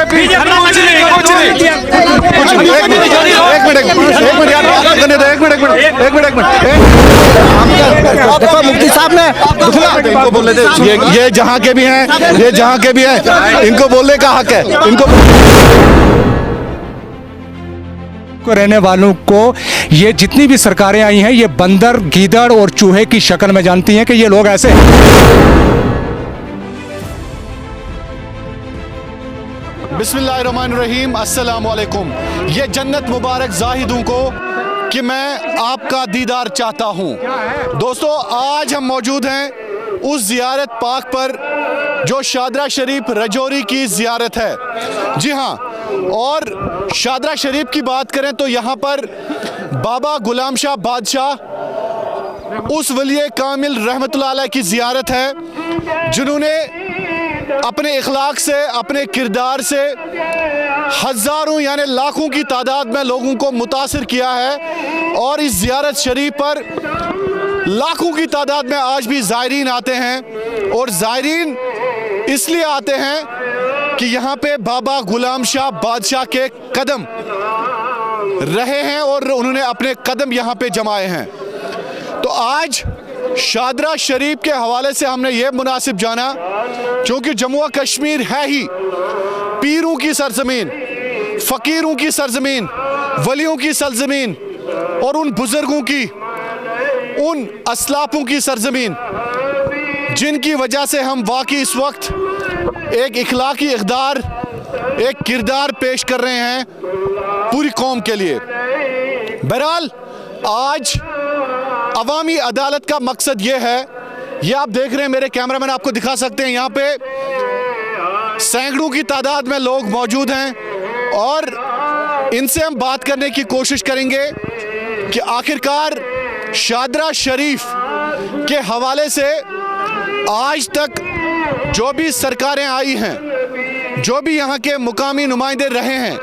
BJP देखो मुफ्ती साहब ने इनको बोल रहे थे ये जहाँ के भी हैं, ये जहाँ के भी हैं, इनको बोलने का हक है। इनको को रहने वालों को ये जितनी भी सरकारें आई हैं ये बंदर, गीदड़ और चूहे की शक्ल में जानती हैं कि ये लोग ऐसे हैं। बिस्मिल्लाहिर्रहमानिर्रहीम, अस्सलाम वालेकुम। ये जन्नत मुबारक जाहिदों को कि मैं आपका दीदार चाहता हूँ। दोस्तों, आज हम मौजूद हैं उस ज़ियारत पाक पर जो शादरा शरीफ रजौरी की ज़ियारत है। जी हाँ, और शादरा शरीफ की बात करें तो यहाँ पर बाबा गुलाम शाह बादशाह उस वलिए कामिल रहमतुल्लाह अलैह की ज़ियारत है जिन्होंने अपने इखलाक से, अपने किरदार से हज़ारों यानी लाखों की तादाद में लोगों को मुतासिर किया है। और इस ज़ियारत शरीफ पर लाखों की तादाद में आज भी ज़ायरीन आते हैं। और ज़ायरीन इसलिए आते हैं कि यहाँ पे बाबा गुलाम शाह बादशाह के कदम रहे हैं और उन्होंने अपने कदम यहाँ पे जमाए हैं। तो आज शादरा शरीफ के हवाले से हमने ये मुनासिब जाना, क्योंकि जम्मू कश्मीर है ही पीरों की सरजमीन, फ़कीरों की सरजमीन, वलियों की सरजमीन और उन बुज़ुर्गों की, उन असलाफ़ों की सरजमीन जिनकी वजह से हम वाकई इस वक्त एक इखलाकी इक़दार, एक किरदार पेश कर रहे हैं पूरी कौम के लिए। बहरहाल आज अवामी अदालत का मकसद ये है, ये आप देख रहे हैं, मेरे कैमरामैन आपको दिखा सकते हैं, यहाँ पे सैकड़ों की तादाद में लोग मौजूद हैं और इनसे हम बात करने की कोशिश करेंगे कि आखिरकार शादरा शरीफ के हवाले से आज तक जो भी सरकारें आई हैं, जो भी यहाँ के मुकामी नुमाइंदे रहे हैं,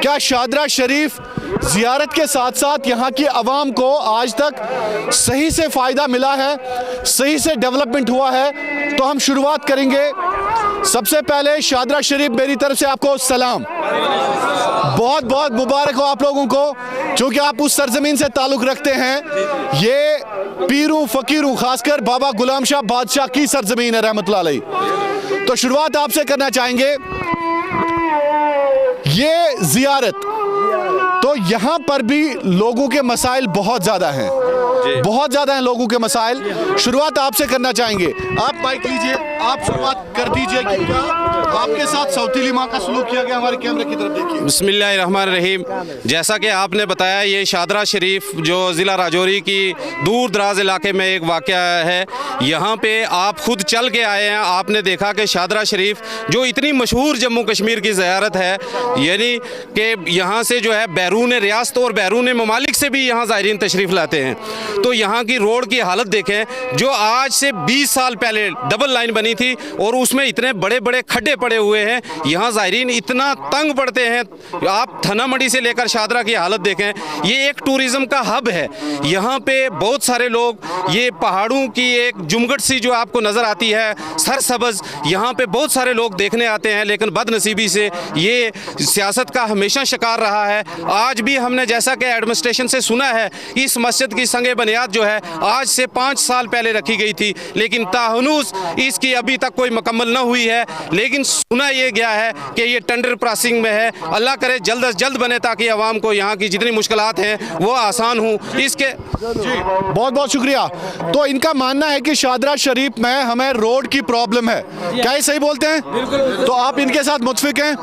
क्या शादरा शरीफ ज़ियारत के साथ साथ यहाँ की आवाम को आज तक सही से फ़ायदा मिला है, सही से डेवलपमेंट हुआ है? तो हम शुरुआत करेंगे। सबसे पहले शादरा शरीफ, मेरी तरफ से आपको सलाम, बहुत बहुत मुबारक हो आप लोगों को, क्योंकि आप उस सरजमीन से ताल्लुक़ रखते हैं। ये पीरों फ़कीरों, ख़ासकर बाबा गुलाम शाह बादशाह की सरजमीन है रहमतुल्लाह अलैह। तो शुरुआत आपसे करना चाहेंगे। ये ज़ियारत तो यहाँ पर भी लोगों के मसाइल बहुत ज़्यादा हैं, बहुत ज़्यादा हैं लोगों के मसाइल। शुरुआत आपसे करना चाहेंगे, आप माइक लीजिए, आप शुरुआत कर दीजिए कि क्या आपके साथ सौतीली माँ का सलूक किया गया? हमारे कैमरे की तरफ देखिए। बिस्मिल्लाहिर्रहमानिर्रहीम। जैसा कि आपने बताया, ये शादरा शरीफ जो ज़िला राजौरी की दूर दराज इलाके में एक वाक़या है, यहाँ पे आप खुद चल के आए हैं, आपने देखा कि शादरा शरीफ जो इतनी मशहूर जम्मू कश्मीर की ज़ियारत है, यानी कि यहाँ से जो है बैरून रियासत और बैरून ममालिक से भी यहाँ ज़ायरीन तशरीफ़ लाते हैं। तो यहाँ की रोड की हालत देखें, जो आज से 20 साल पहले डबल लाइन बनी थी और उसमें इतने बड़े बड़े खड्डे पड़े हुए हैं, यहाँ ज़ायरीन इतना तंग पड़ते हैं। आप थना मंडी से लेकर शादरा की हालत देखें, ये एक टूरिज़म का हब है। यहाँ पे बहुत सारे लोग, ये पहाड़ों की एक जुमगट सी जो आपको नज़र आती है सरसब्ज़, यहाँ पे बहुत सारे लोग देखने आते हैं, लेकिन बदनसीबी से ये सियासत का हमेशा शिकार रहा है। आज भी हमने जैसा कि एडमिनिस्ट्रेशन से सुना है, इस मस्जिद की संगे बुनियाद जो है आज से 5 साल पहले रखी गई थी, लेकिन ताहनुस इसकी अभी तक कोई मुकम्मल न हुई है। लेकिन सुना ये गया है कि ये टेंडर प्रोसेसिंग में है। अल्लाह करे जल्द अज जल्द बने ताकि आवाम को यहाँ की जितनी मुश्किलात हैं वो आसान हों। इसके जी बहुत बहुत शुक्रिया। तो इनका मानना है कि शादरा शरीफ में हमें रोड की प्रॉब्लम है, क्या ये सही बोलते हैं? तो आप इनके साथ मुत्फिक हैं?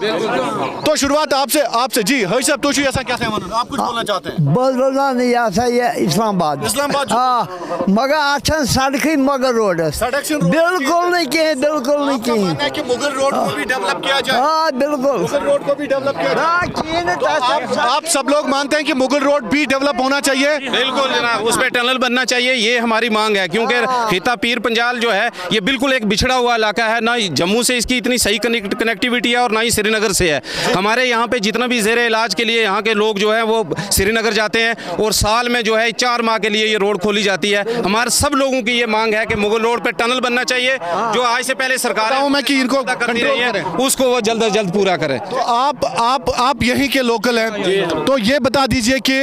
तो शुरुआत आपसे जी हर साहब, तो ऐसा क्या आप कुछ बोलना चाहते हैं? बोलना नहीं आता, ये इस्लामाबाद हाँ, मगर अच्छा सड़क ही मगर रोड बिल्कुल नहीं किए, बिल्कुल नहीं किए कि मुगल रोड को भी डेवलप किया जाए। हाँ बिल्कुल, मुगल रोड को भी डेवलप किया जाए। तो आप सब लोग मानते हैं कि मुगल रोड भी डेवलप होना चाहिए? बिल्कुल जनाब, उस पर टनल बनना चाहिए, ये हमारी मांग है। क्योंकि खिता पीर पंजाल जो है ये बिल्कुल एक बिछड़ा हुआ इलाका है, ना जम्मू से इसकी इतनी सही कनेक्टिविटी है और ना ही श्रीनगर से है। हमारे यहाँ पे जितना भी ज़ेरे इलाज के लिए यहाँ के लोग जो है वो श्रीनगर जाते हैं और साल में जो है 4 माह के लिए ये रोड खोली जाती है। हमारे सब लोगों की ये मांग है कि मुगल रोड पे टनल बनना चाहिए, जो आज से पहले सरकार मैं कि इनको चाहिए उसको वो जल्द से जल्द पूरा करें। तो आप यहीं के लोकल हैं, तो ये बता दीजिए कि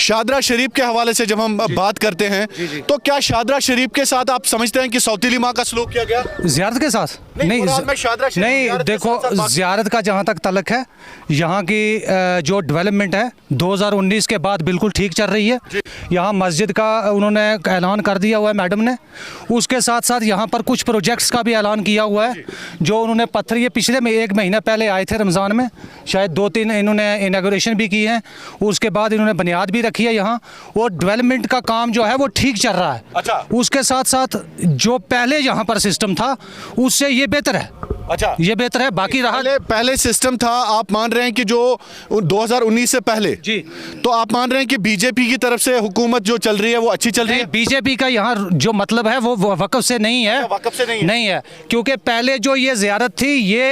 शादरा शरीफ के हवाले से जब हम बात करते हैं तो क्या शादरा शरीफ के साथ आप समझते हैं कि सौतीली माँ का सलूक किया गया? ज़ियारत के साथ मुराद में शादरा शरीफ नहीं ज़ियारत के देखो, साथ-साथ बात- ज़ियारत का जहाँ तक तलक है, यहाँ की जो डेवलपमेंट है 2019 के बाद बिल्कुल ठीक चल रही है। यहाँ मस्जिद का उन्होंने ऐलान कर दिया हुआ है मैडम ने, उसके साथ साथ यहाँ पर कुछ प्रोजेक्ट्स का भी ऐलान किया हुआ है जो उन्होंने पत्थर, ये पिछले में 1 महीना पहले आए थे रमज़ान में, शायद 2-3 इन्होंने इनागोरेशन भी की है, उसके बाद इन्होंने बुनियाद भी रखी है यहाँ, और डेवलपमेंट का काम जो है वो ठीक चल रहा है। अच्छा। उसके साथ साथ जो पहले यहाँ पर सिस्टम था उससे ये बेहतर है। अच्छा, ये बेहतर है। बाकी रहा पहले सिस्टम था, आप मान रहे हैं कि जो 2019 से पहले जी, तो आप मान रहे हैं कि बीजेपी की तरफ से हुकूमत जो चल रही है वो अच्छी चल रही है? बीजेपी का यहाँ जो मतलब है वो वक़्फ़ से नहीं है। वक़्फ़ से नहीं है? क्योंकि पहले जो ये ज़ियारत थी ये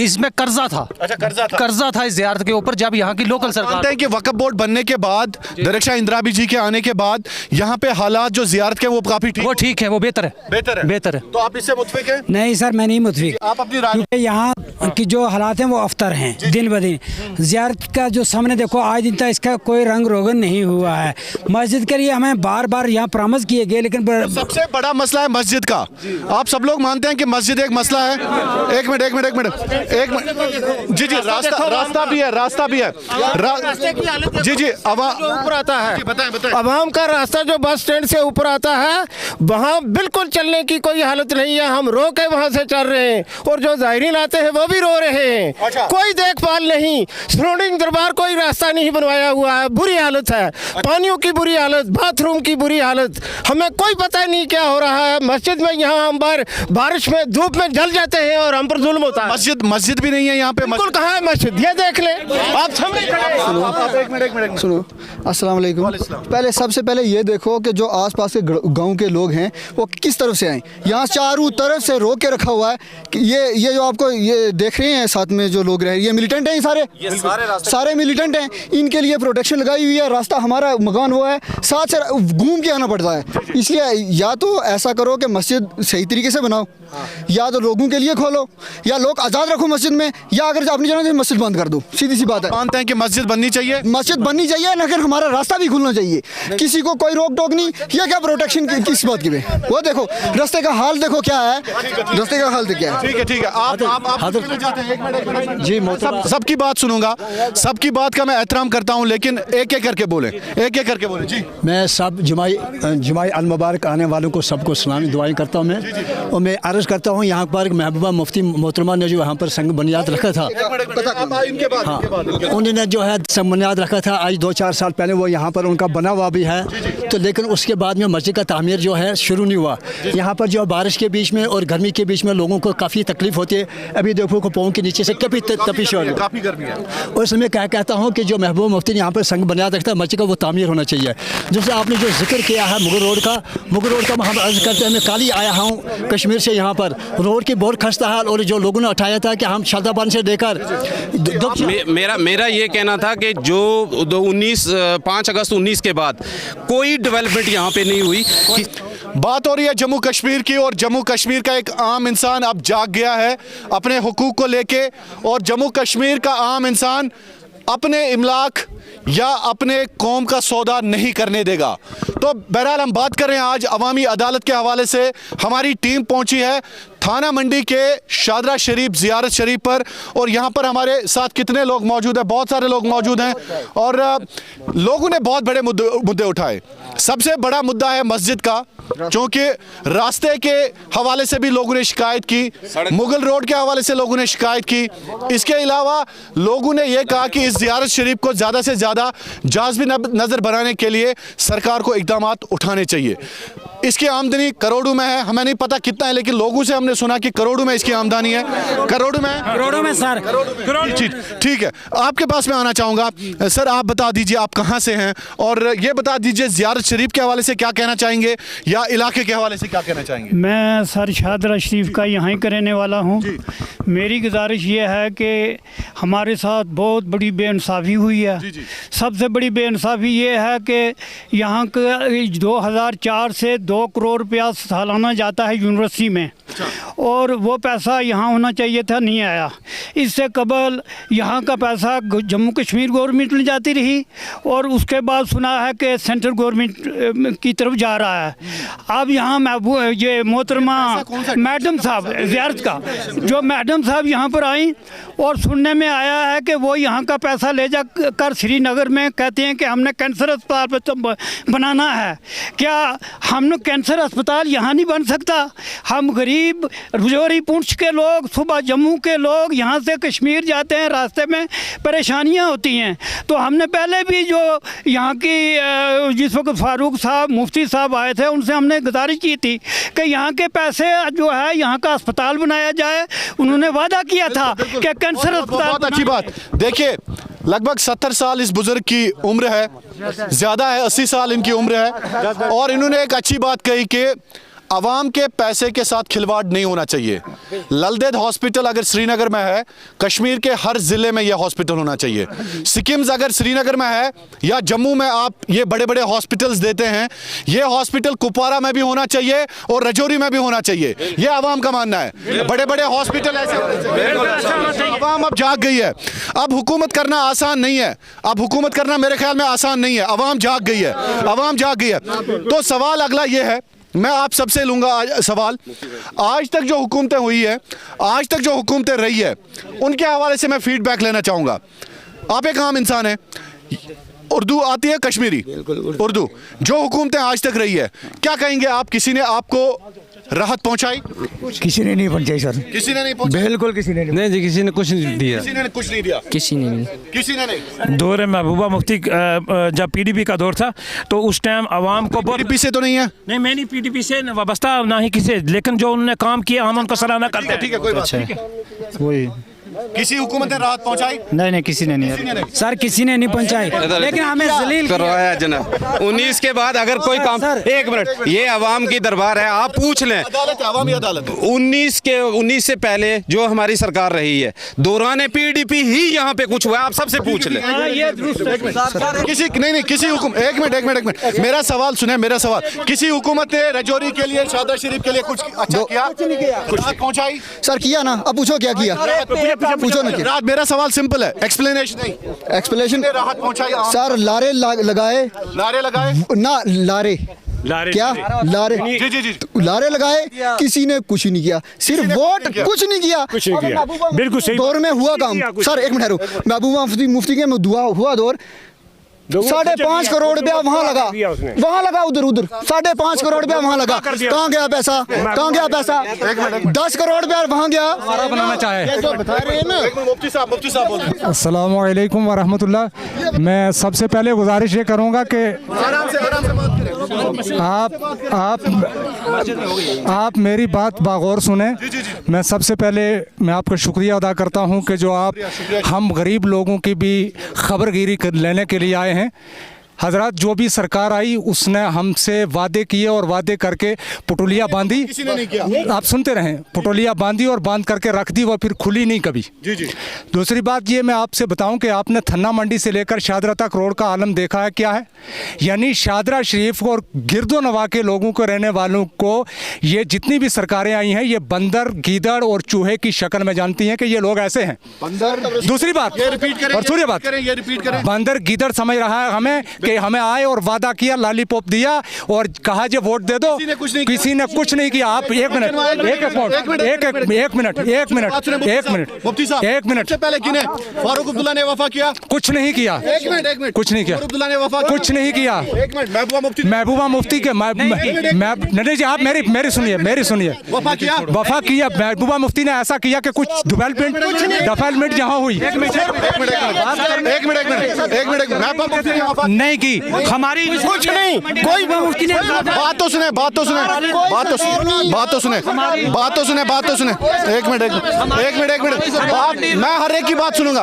इसमें कर्जा था। अच्छा, कर्जा था इस ज़ियारत के ऊपर, जब यहाँ की लोकल मानते सरकार हैं कि वक्फ बोर्ड बनने के बाद, दरख्शां इंदिराबी जी के आने के बाद यहाँ पे हालात जो ज़ियारत के वो काफी वो ठीक है, वो बेहतर है। बेहतर है। तो आप इससे मुतफिक हैं? नहीं सर, मैं नहीं मुतफिक। आप अपनी राय क्योंकि यहाँ की जो हालात हैं वो अफ्तर हैं दिन ब दिन। ज़ियारत का जो सामने देखो आज दिन तक इसका कोई रंग रोगन नहीं हुआ है। मस्जिद के लिए हमें बार बार यहाँ प्रॉमिस किए गए, लेकिन सबसे बड़ा मसला है मस्जिद का। आप सब लोग मानते हैं कि मस्जिद एक मसला है? एक मिनट जी, रास्ता भी है जी ऊपर आता है, बताएं। अवाम का रास्ता जो बस स्टैंड से ऊपर आता है वहाँ बिल्कुल चलने की कोई हालत नहीं है। हम रो के वहाँ से चल रहे हैं और जो ज़ायरीन आते हैं वो भी रो रहे हैं। अच्छा। कोई देखभाल नहीं, सराउंडिंग दरबार कोई रास्ता नहीं बनवाया हुआ है, बुरी हालत है, पानियों की बुरी हालत, बाथरूम की बुरी हालत, हमें कोई पता नहीं क्या हो रहा है। मस्जिद में यहाँ हम बारिश में धूप में जल जाते हैं और हम पर जुल्म होता है। मस्जिद भी नहीं है यहाँ पे? बिल्कुल, कहाँ है मस्जिद? ये देख ले आप सामने खड़े हैं। एक मिनट सुनो, अस्सलाम वालेकुम। पहले सबसे पहले ये देखो कि जो आसपास के गांव के लोग हैं वो किस तरफ से आए। यहाँ चारों तरफ से रोक के रखा हुआ है कि ये जो आपको ये देख रहे हैं साथ में जो लोग रहे, ये मिलिटेंट हैं, सारे मिलिटेंट हैं। इनके लिए प्रोटेक्शन लगाई हुई है। रास्ता हमारा मकान हुआ है, साथ से घूम के आना पड़ता है। इसलिए या तो ऐसा करो कि मस्जिद सही तरीके से बनाओ, या तो लोगों के लिए खोलो, या लोग आज़ाद रखो मस्जिद में, या अगर अपनी जगह से मस्जिद बंद कर दो। सीधी सी बात है। मानते हैं कि मस्जिद बननी चाहिए? मस्जिद बननी चाहिए, लेकिन हमारा रास्ता भी खुलना चाहिए। किसी को कोई रोक टोक नहीं। ये क्या प्रोटेक्शन किस बात की? वो देखो रास्ते का हाल, देखो क्या है, रास्ते का हाल क्या है। ठीक है। आप जाते हैं? एक मिनट जी, सबकी बात सुनूंगा, सबकी बात का मैं एहतराम करता हूं, लेकिन एक एक करके बोले जी। मैं सब जुमाई अल मुबारक आने वालों को सबको सलामी दुआएं करता हूं मैं, और मैं अर्ज़ करता हूं यहाँ पर महबूबा मुफ्ती मोहतरमा ने जो यहाँ पर संग बुनियाद रखा था, हाँ, उन्होंने जो है संग बुनियाद रखा था आज 2-4 साल पहले, वो यहाँ पर उनका बना हुआ भी है। तो लेकिन उसके बाद में मस्जिद का तामीर जो है शुरू नहीं हुआ। यहाँ पर जो बारिश के बीच में और गर्मी के बीच में लोगों को काफ़ी तकलीफ होती है। अभी देखो पाँव के नीचे से काफ़ी तपिश हो रही है, काफ़ी गर्मी है। और इसमें क्या कहता हूँ कि जो महबूबा मुफ्ती ने यहाँ पर संग बुनियाद रखता है मस्जिद का, वो तामीर होना चाहिए। जैसे आपने जो जिक्र किया है मुगल रोड का हम अर्ज़ करते हैं। मैं कल ही आया हूँ कश्मीर से, यहाँ पर रोड की बहुत खस्ता हाल, और जो लोगों ने उठाया था कि हम शादाबाद से लेकर मेरा ये कहना था कि जो 5 अगस्त 19 के बाद कोई डेवलपमेंट यहाँ पे नहीं हुई। बात हो रही है जम्मू कश्मीर की, और जम्मू कश्मीर का एक आम इंसान अब जाग गया है अपने हुकूक को लेके, और जम्मू कश्मीर का आम इंसान अपने इमलाक या अपने कौम का सौदा नहीं करने देगा। तो बहरहाल हम बात कर रहे हैं आज अवामी अदालत के हवाले से। हमारी टीम पहुंची है थाना मंडी के शादरा शरीफ ज़ियारत शरीफ पर, और यहाँ पर हमारे साथ कितने लोग मौजूद हैं? बहुत सारे लोग मौजूद हैं, और लोगों ने बहुत बड़े मुद्दे उठाए। सबसे बड़ा मुद्दा है मस्जिद का, क्योंकि रास्ते के हवाले से भी लोगों ने शिकायत की, मुगल रोड के हवाले से लोगों ने शिकायत की। इसके अलावा लोगों ने यह कहा कि इस ज़ियारत शरीफ को ज़्यादा से ज़्यादा जाज़बी नज़र बनाने के लिए सरकार को इक़दाम उठाने चाहिए। इसकी आमदनी करोड़ों में है, हमें नहीं पता कितना है, लेकिन लोगों से हमने सुना कि करोड़ों में इसकी आमदनी है। करोड़ों में सर, ठीक है। आपके पास मैं आना चाहूँगा सर, आप बता दीजिए आप कहाँ से हैं, और ये बता दीजिए ज़ियारत शरीफ के हवाले से क्या कहना चाहेंगे, या इलाके के हवाले से क्या कहना चाहेंगे? मैं सर शादरा शरीफ का यहाँ ही का रहने वाला हूँ। मेरी गुजारिश ये है कि हमारे साथ बहुत बड़ी बेइंसाफ़ी हुई है। सबसे बड़ी बेइंसाफ़ी ये है कि यहाँ के 2004 से 2 करोड़ रुपया सालाना जाता है यूनिवर्सिटी में। और वो पैसा यहाँ होना चाहिए था, नहीं आया। इससे कबल यहाँ का पैसा जम्मू कश्मीर गवर्नमेंट ले जाती रही और उसके बाद सुना है कि सेंट्रल गवर्नमेंट की तरफ जा रहा है। अब यहाँ ये मोहतरमा मैडम साहब ज़ियारत का जो मैडम साहब यहाँ पर आई और सुनने में आया है कि वो यहाँ का पैसा ले जा कर श्रीनगर में कहते हैं कि हमने कैंसर अस्पताल बनाना है। क्या हम कैंसर अस्पताल यहाँ नहीं बन सकता? हम गरीब रजौरी पुंछ के लोग, सुबह जम्मू के लोग यहाँ से कश्मीर जाते हैं, रास्ते में परेशानियाँ होती हैं। तो हमने पहले भी जो यहाँ की जिस वक्त फारूक साहब मुफ्ती साहब आए थे उनसे हमने गुजारिश की थी कि यहाँ के पैसे जो है यहाँ का अस्पताल बनाया जाए। उन्होंने वादा किया था कि कैंसर अस्पताल। बहुत अच्छी बात। देखिए लगभग 70 साल इस बुजुर्ग की उम्र है, ज़्यादा है 80 साल इनकी उम्र है, और इन्होंने एक अच्छी बात कही कि आवाम के पैसे के साथ खिलवाड़ नहीं होना चाहिए। ललदेद हॉस्पिटल अगर श्रीनगर में है, कश्मीर के हर ज़िले में यह हॉस्पिटल होना चाहिए। सिक्किम्स अगर श्रीनगर में है या जम्मू में आप ये बड़े बड़े हॉस्पिटल्स देते हैं, ये हॉस्पिटल कुपवारा में भी होना चाहिए और रजौरी में भी होना चाहिए। ये आवाम का मानना है। बड़े बड़े हॉस्पिटल ऐसे होने चाहिए। आवाम अब जाग गई है। अब हुकूमत करना आसान नहीं है। अब हुकूमत करना मेरे ख्याल में आसान नहीं है। आवाम जाग गई है। आवाम जाग गई है। तो सवाल अगला ये है, मैं आप सबसे लूँगा सवाल, आज तक जो हुकूमतें हुई है, आज तक जो हुकूमतें रही है, उनके हवाले से मैं फीडबैक लेना चाहूँगा। आप एक आम इंसान हैं, उर्दू आती है कश्मीरी? उर्दू। जो हुकूमतें आज तक रही है, क्या कहेंगे आप? किसी ने आपको राहत पहुंचाई? किसी ने नहीं पहुंचाई सर, किसी ने नहीं पहुंचाई। बिल्कुल किसी ने नहीं जी, किसी ने कुछ नहीं दिया। किसी ने कुछ नहीं दिया। किसी ने नहीं। किसी ने नहीं। दौर महबूबा मुफ्ती जब पीडीपी का दौर था तो उस टाइम आवाम को बहुत। पीडीपी से तो नहीं है? नहीं, मैं नहीं पीडीपी से वाबस्ता ना ही किसी, लेकिन जो उन्होंने काम किया हम उनका सराहना करते हैं। ठीक है, कोई बात नहीं। वही किसी हुकूमत ने राहत पहुंचाई? नहीं, किसी ने नहीं सर, किसी ने नहीं पहुंचाई, लेकिन हमें जलील करवाया जनाब। 19 के बाद अगर कोई काम, एक मिनट, ये आवाम की दरबार है, आप पूछ लें। अदालत है, अवामी अदालत है। 19 से पहले जो हमारी सरकार रही है, दौरान पीडीपी ही यहाँ पे कुछ हुआ, आप सबसे पूछ लें। किसी नहीं, किसी हुकूमत, एक मिनट, मेरा सवाल सुने, मेरा सवाल। किसी हुकूमत ने रजौरी के लिए, शाहदरा शरीफ के लिए कुछ अच्छा किया? कुछ पहुंचाई? सर किया ना, अब पूछो क्या किया, पूछो ना। रात मेरा सवाल सिंपल है, एक्सप्लेनेशन नहीं। एक्सप्लेनेशन। राहत पहुंचाई सर लगाए लारे लगाए ना, लारे क्या लारे? जी। लारे लगाए, किसी ने कुछ नहीं किया, सिर्फ वोट, कुछ नहीं किया। बिल्कुल सही दौर में हुआ काम। सर एक मिनट रुको, महबूबा मुफ्ती के दुआ हुआ दौर, 5.5 करोड़ रुपया वहाँ लगा, उधर 5.5 करोड़ रुपया वहाँ लगा। कहाँ गया पैसा? 10 करोड़ रुपया वहाँ गया। बनाना चाहे। मुफ्ती साहब बोल रहे हैं। अस्सलाम वालेकुम वरहमतुल्लाह। मैं सबसे पहले गुजारिश ये करूँगा कि आराम से बात करें। आप मेरी बात बागौर सुने। मैं सबसे पहले मैं आपका शुक्रिया अदा करता हूँ कि जो आप हम गरीब लोगों की भी खबरगिरी लेने के लिए आए हैं। हजरत जो भी सरकार आई उसने हमसे वादे किए और वादे करके पटोलियाँ बांधी। किसी ने नहीं किया। आप सुनते रहें, पटोलियाँ बांधी और बांध करके रख दी, वो फिर खुली नहीं कभी। जी। दूसरी बात ये मैं आपसे बताऊं कि आपने थन्ना मंडी से लेकर शादरा तक रोड का आलम देखा है क्या है? यानी शादरा शरीफ और गिरदो नवा के लोगों को, रहने वालों को, ये जितनी भी सरकारें आई हैं ये बंदर, गीदड़ और चूहे की शक्ल में जानती हैं कि ये लोग ऐसे हैं। दूसरी बात और सूर्य बात, बंदर गीदड़ समझ रहा है हमें कि हमें आए और वादा किया, लॉलीपॉप दिया और कहा जो वोट दे दो। किसी ने कुछ नहीं किया। आप एक मिनट पहले किने? फारूक अब्दुल्ला ने वफा किया? कुछ नहीं किया। एक मिनट कुछ नहीं किया। अब्दुल्ला ने वफा कुछ नहीं किया। एक मिनट, महबूबा मुफ्ती के नहीं जी, आप मेरी सुनिए। वफा किया। महबूबा मुफ्ती ने ऐसा किया कि कुछ डेवलपमेंट यहाँ हुई। एक मिनट, नहीं की हमारी कुछ नहीं, कोई बात तो सुने। एक मिनट, मैं हर एक की बात सुनूंगा।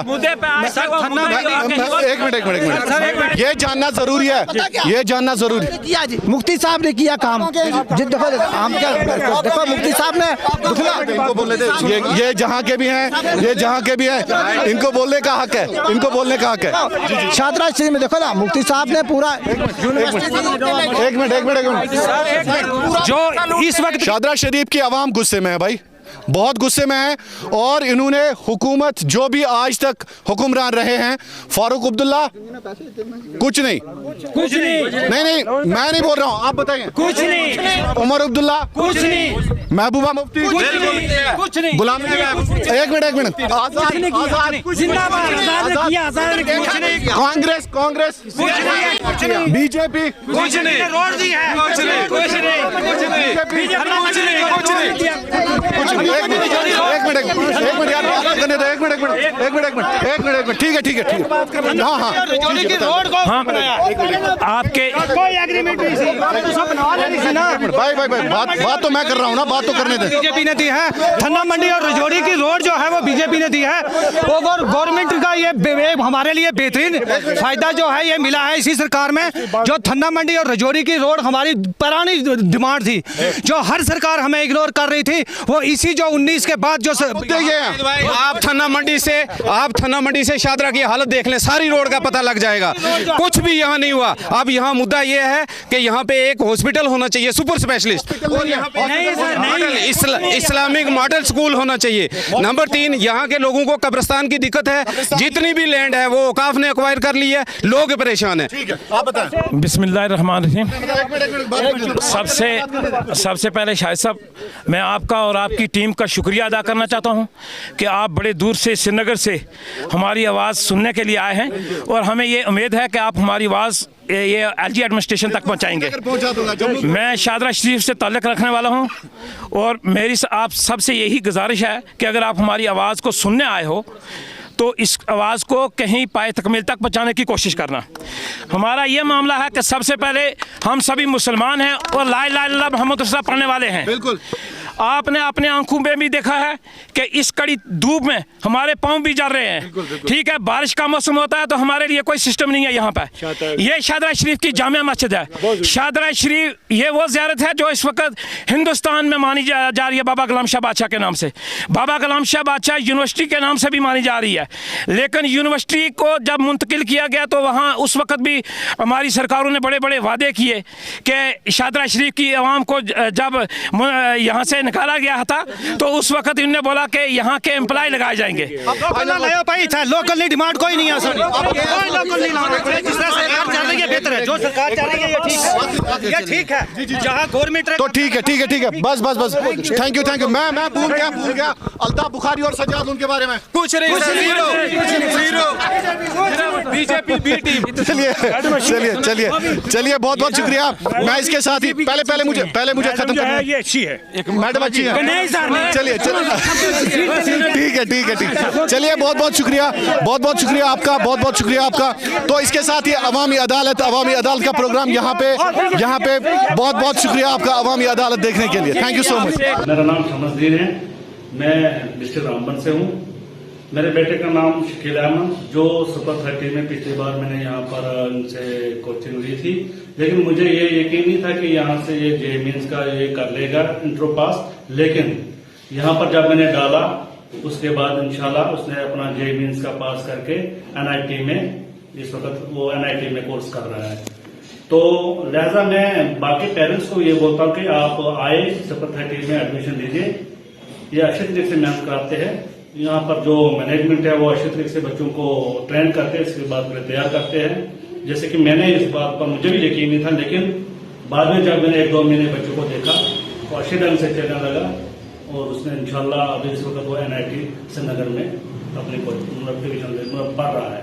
एक मिनट, ये जानना जरूरी है। मुफ्ती साहब ने किया काम। देखो मुफ्ती साहब ने, ये जहाँ के भी हैं, इनको बोलने का हक है। शादरा शरीफ में देखो ना, मुफ्ती साहब आपने पूरा एक मिनट जो इस वक्त शादरा शरीफ की आवाम गुस्से में है भाई, बहुत गुस्से में है। और इन्होंने हुकूमत जो भी आज तक हुक्मरान रहे हैं, फारूक अब्दुल्ला कुछ नहीं, नहीं मैं नहीं बोल रहा हूँ, आप बताइए। कुछ नहीं, उमर अब्दुल्ला कुछ नहीं, महबूबा मुफ्ती कुछ नहीं, गुलाम एक मिनट कांग्रेस बीजेपी कुछ नहीं, रोड दी है, कुछ नहीं, कुछ नहीं, ठीक है हाँ आपके कोई एग्रीमेंट नहीं थी, भाई बात तो मैं कर रहा हूँ ना, बात तो करने दें। बीजेपी ने दी है। थन्ना मंडी और रजौरी की रोड जो है वो बीजेपी ने दी है। ओवर गवर्नमेंट का ये हमारे लिए बेहतरीन फायदा जो है ये मिला है इसी सरकार में। जो थन्ना मंडी और रजौरी की रोड हमारी पुरानी डिमांड थी, जो हर सरकार हमें इग्नोर कर रही थी, वो इसी जो 19 के बाद जो भाई आप थन्ना मंडी से शादरा की हालत देख लें, सारी रोड का पता लग जाएगा। कुछ भी यहाँ नहीं हुआ। अब यहाँ मुद्दा ये है कि यहाँ पे एक हॉस्पिटल होना चाहिए, सुपर स्पेशलिस्ट, और यहाँ पे इस्लामिक मॉडल स्कूल होना चाहिए। नंबर 3, यहाँ के लोगों को कब्रिस्तान की दिक्कत है, जितनी भी लैंड है वो औकाफ ने एक्वायर कर ली है, लोग परेशान है। आप बताएं। बिस्मिल्लाहिर्रहमानिर्रहीम। सबसे पहले शाहिद साहब, मैं आपका और आपकी टीम का शुक्रिया अदा करना चाहता हूं कि आप बड़े दूर से श्रीनगर से हमारी आवाज़ सुनने के लिए आए हैं, और हमें ये उम्मीद है कि आप हमारी आवाज़ ये एलजी एडमिनिस्ट्रेशन तक पहुंचाएंगे। मैं शादरा शरीफ से ताल्लुक़ रखने वाला हूं, और मेरी आप सबसे यही गुजारिश है कि अगर आप हमारी आवाज़ को सुनने आए हो तो इस आवाज़ को कहीं पाए तकमील तक पहुँचाने की कोशिश करना। हमारा ये मामला है कि सबसे पहले हम सभी मुसलमान हैं और ला इलाहा इल्लल्लाह मुहम्मद रसूलुल्लाह पढ़ने वाले हैं। बिल्कुल। आपने अपने आंखों में भी देखा है कि इस कड़ी धूप में हमारे पाँव भी जल रहे हैं। ठीक है, बारिश का मौसम होता है तो हमारे लिए कोई सिस्टम नहीं है यहाँ पर। ये शादरा शरीफ की जामिया मस्जिद है। शादरा शरीफ ये वो ज़ियारत है जो इस वक्त हिंदुस्तान में मानी जा रही है बाबा गुलाम शाह बादशाह के नाम से। बाबा गुलाम शाह बादशाह यूनिवर्सिटी के नाम से भी मानी जा रही है, लेकिन यूनिवर्सिटी को जब मुंतकिल किया गया तो वहाँ उस वक्त भी हमारी सरकारों ने बड़े बड़े वादे किए कि शादरा शरीफ की आवाम को जब यहाँ से निकाला गया था तो उस वक्त इन्होंने बोला कि यहाँ के एम्प्लॉय लगाए जाएंगे। लोकल नहीं, डिमांड कोई नहीं है, कोई लोकल नहीं लाना। जिस तरह सरकार चल रही है बेहतर है, जो सरकार चल रही है ये ठीक है। जहाँ गवर्नमेंट तो ठीक है, बस थैंक यू। मैं भूल गया अल्ताफ बुखारी और सज्जाद उनके बारे में कुछ नहीं, बीजेपी बी टीम। चलिए बहुत शुक्रिया। मैं इसके साथ ही पहले मुझे खत्म करना, ये अच्छी है, मैडम अच्छी है। चलिए ठीक है। चलिए बहुत शुक्रिया आपका। तो इसके साथ ही अवामी अदालत का प्रोग्राम यहाँ पे बहुत शुक्रिया आपका अवामी अदालत देखने के लिए। Thank you so much. मेरा नाम शमसदीन है, मैं डिस्ट्रिक्ट रामबन से हूँ। मेरे बेटे का नाम शकील अहमद, जो सुपर 30 में पिछली बार मैंने यहाँ पर उनसे कोचिंग ली थी, लेकिन मुझे ये यकीन नहीं था कि यहाँ से ये जे मीन्स का ये कर लेगा इंट्रो पास। लेकिन यहाँ पर जब मैंने डाला उसके बाद इंशाल्लाह उसने अपना जे मीन्स का पास करके NIT में इस वक्त वो NIT में कोर्स कर रहा है। तो लिहाजा मैं बाकी पेरेंट्स को ये बोलता हूँ कि आप आए सुपर 30 में एडमिशन लीजिए। ये अच्छे तरीके से मेहनत कराते हैं। यहाँ पर जो मैनेजमेंट है वो अच्छे तरीके से बच्चों को ट्रेन करते हैं, इसके बाद में तैयार करते हैं। जैसे कि मैंने इस बात पर मुझे भी यकीन नहीं था, लेकिन बाद में जब मैंने 1-2 महीने बच्चों को देखा तो अच्छे ढंग से चलने लगा, और उसने इंशाल्लाह अभी इस वक्त वो NIT श्रीनगर में अपनी डिवीजन पढ़ रहा है।